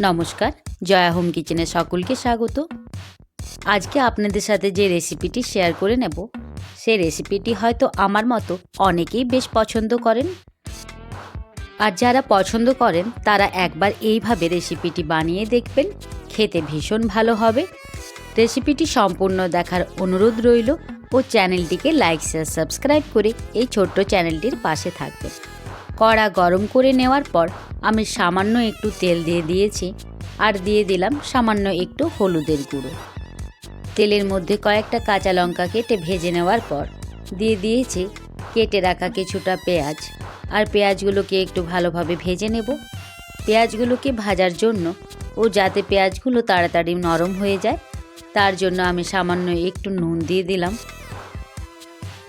নমস্কার, জয়া হোম কিচেনে সকলকে স্বাগত। আজকে আপনাদের সাথে যে রেসিপিটি শেয়ার করে নেব, সেই রেসিপিটি হয়তো আমার মতো অনেকেই বেশ পছন্দ করেন। আর যারা পছন্দ করেন তারা একবার এইভাবে রেসিপিটি বানিয়ে দেখবেন, খেতে ভীষণ ভালো হবে। রেসিপিটি সম্পূর্ণ দেখার অনুরোধ রইল ও চ্যানেলটিকে লাইক শেয়ার সাবস্ক্রাইব করে এই ছোট্ট চ্যানেলটির পাশে থাকবেন। কড়া গরম করে নেওয়ার পর আমি সামান্য একটু তেল দিয়ে দিয়েছি আর দিয়ে দিলাম সামান্য একটু হলুদের গুঁড়ো। তেলের মধ্যে কয়েকটা কাঁচা লঙ্কা কেটে ভেজে নেওয়ার পর দিয়ে দিয়েছি কেটে রাখা কিছুটা পেঁয়াজ। আর পেঁয়াজগুলোকে একটু ভালোভাবে ভেজে নেব। পেঁয়াজগুলোকে ভাজার জন্য ও যাতে পেঁয়াজগুলো তাড়াতাড়ি নরম হয়ে যায় তার জন্য আমি সামান্য একটু নুন দিয়ে দিলাম।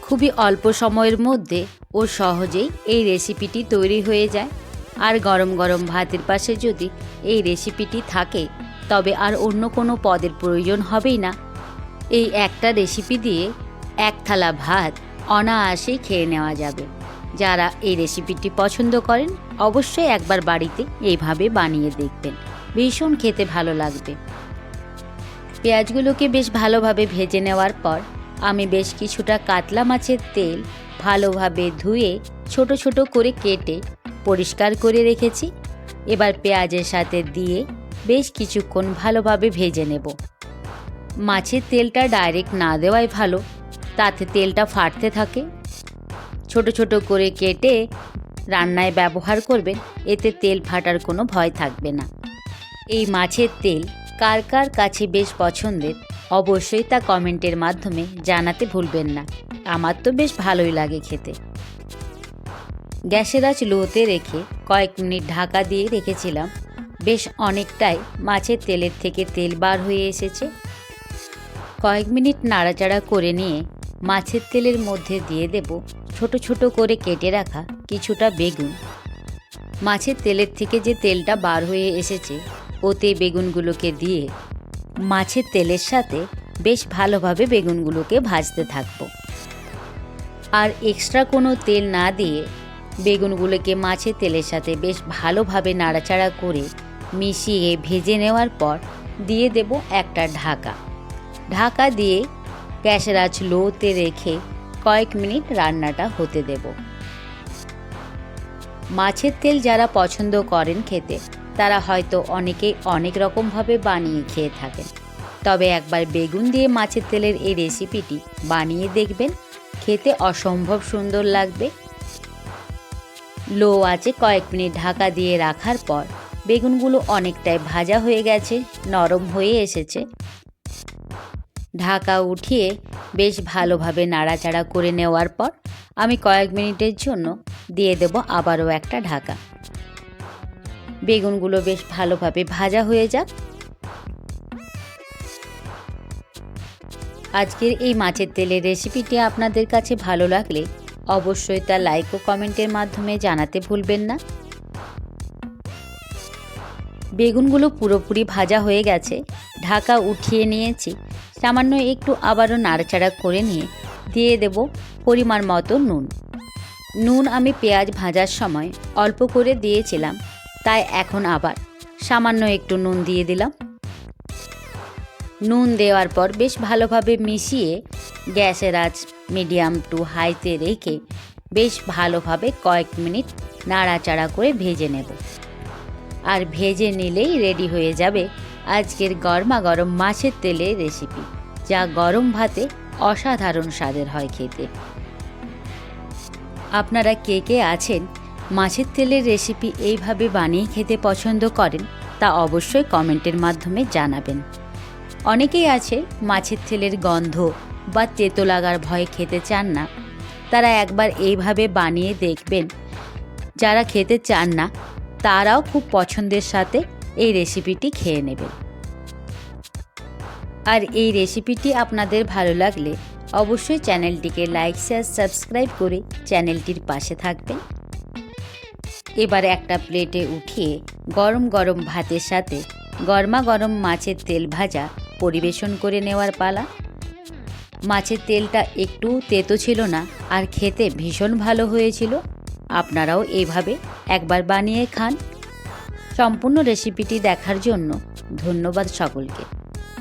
খুবই অল্প সময়ের মধ্যে ও সহজেই এই রেসিপিটি তৈরি হয়ে যায়। আর গরম গরম ভাতের পাশে যদি এই রেসিপিটি থাকে তবে আর অন্য কোনো পদের প্রয়োজন হবেই না। এই একটা রেসিপি দিয়ে এক থালা ভাত অনায়াসেই খেয়ে নেওয়া যাবে। যারা এই রেসিপিটি পছন্দ করেন অবশ্যই একবার বাড়িতে এইভাবে বানিয়ে দেখবেন, ভীষণ খেতে ভালো লাগবে। পেঁয়াজগুলোকে বেশ ভালোভাবে ভেজে নেওয়ার পর আমি বেশ কিছুটা কাতলা মাছের তেল ভালোভাবে ধুয়ে ছোট ছোট করে কেটে পরিষ্কার করে রেখেছি। এবার পেঁয়াজের সাথে দিয়ে বেশ কিছুক্ষণ ভালোভাবে ভেজে নেব। মাছের তেলটা ডাইরেক্ট না দেওয়াই ভালো, তাতে তেলটা ফাটতে থাকে। ছোট ছোট করে কেটে রান্নায় ব্যবহার করবেন, এতে তেল ফাটার কোনো ভয় থাকবে না। এই মাছের তেল কার কার কাছে বেশ পছন্দের অবশ্যই তা কমেন্টের মাধ্যমে জানাতে ভুলবেন না। আমার তো বেশ ভালোই লাগে খেতে। গ্যাসের আঁচ লোতে রেখে কয়েক মিনিট ঢাকা দিয়ে রেখেছিলাম। বেশ অনেকটাই মাছের তেলের থেকে তেল বার হয়ে এসেছে। কয়েক মিনিট নাড়াচাড়া করে নিয়ে মাছের তেলের মধ্যে দিয়ে দেব ছোট ছোট করে কেটে রাখা কিছুটা বেগুন। মাছের তেলের থেকে যে তেলটা বার হয়ে এসেছে ওতে বেগুনগুলোকে দিয়ে মাছের তেলের সাথে বেশ ভালোভাবে বেগুনগুলোকে ভাজতে থাকবো। আর এক্সট্রা কোনো তেল না দিয়ে বেগুনগুলোকে মাছের তেলের সাথে বেশ ভালোভাবে নাড়াচাড়া করে মিশিয়ে ভেজে নেওয়ার পর দিয়ে দেব একটা ঢাকা। ঢাকা দিয়ে গ্যাসের আঁচ লোতে রেখে কয়েক মিনিট রান্নাটা হতে দেব। মাছের তেল যারা পছন্দ করেন খেতে তারা হয়তো অনেকেই অনেক রকমভাবে বানিয়ে খেয়ে থাকেন, তবে একবার বেগুন দিয়ে মাছের তেলের এই রেসিপিটি বানিয়ে দেখবেন, খেতে অসম্ভব সুন্দর লাগবে। লো আঁচে কয়েক মিনিট ঢাকা দিয়ে রাখার পর বেগুনগুলো অনেকটাই ভাজা হয়ে গেছে, নরম হয়ে এসেছে। ঢাকা উঠিয়ে বেশ ভালোভাবে নাড়াচাড়া করে নেওয়ার পর আমি কয়েক মিনিটের জন্য দিয়ে দেব আবারও একটা ঢাকা। বেগুনগুলো বেশ ভালোভাবে ভাজা হয়ে যাক। আজকের এই মাছের তেলের রেসিপিটি আপনাদের কাছে ভালো লাগলে অবশ্যই তা লাইক ও কমেন্টের মাধ্যমে জানাতে ভুলবেন না। বেগুনগুলো পুরোপুরি ভাজা হয়ে গেছে, ঢাকা উঠিয়ে নিয়েছি। সামান্য একটু আবারও নাড়াচাড়া করে নিয়ে দিয়ে দেব পরিমাণ মতো নুন। নুন আমি পেঁয়াজ ভাজার সময় অল্প করে দিয়েছিলাম, তাই এখন আবার সামান্য একটু নুন দিয়ে দিলাম। নুন দেওয়ার পর বেশ ভালোভাবে মিশিয়ে গ্যাসের আঁচ মিডিয়াম টু হাইতে রেখে বেশ ভালোভাবে কয়েক মিনিট নাড়াচাড়া করে ভেজে নেব। আর ভেজে নিলেই রেডি হয়ে যাবে আজকের গরমা গরম মাছের তেলের রেসিপি, যা গরম ভাতে অসাধারণ স্বাদের হয় খেতে। আপনারা কে কে আছেন মাছের তেলের রেসিপি এইভাবে বানিয়ে খেতে পছন্দ করেন তা অবশ্যই কমেন্টের মাধ্যমে জানাবেন। অনেকেই আছে মাছের তেলের গন্ধ বা তেতো লাগার ভয়ে খেতে চান না, তারা একবার এইভাবে বানিয়ে দেখবেন। যারা খেতে চান না তারাও খুব পছন্দের সাথে এই রেসিপিটি খেয়ে নেবেন। আর এই রেসিপিটি আপনাদের ভালো লাগলে অবশ্যই চ্যানেলটিকে লাইক শেয়ার সাবস্ক্রাইব করে চ্যানেলটির পাশে থাকবেন। এবার একটা প্লেটে উঠিয়ে গরম গরম ভাতের সাথে গরমা গরম মাছের তেল ভাজা পরিবেশন করে নেওয়ার পালা। মাছের তেলটা একটু তেতো ছিল না আর খেতে ভীষণ ভালো হয়েছিল। আপনারাও এইভাবে একবার বানিয়ে খান। সম্পূর্ণ রেসিপিটি দেখার জন্য ধন্যবাদ সকলকে।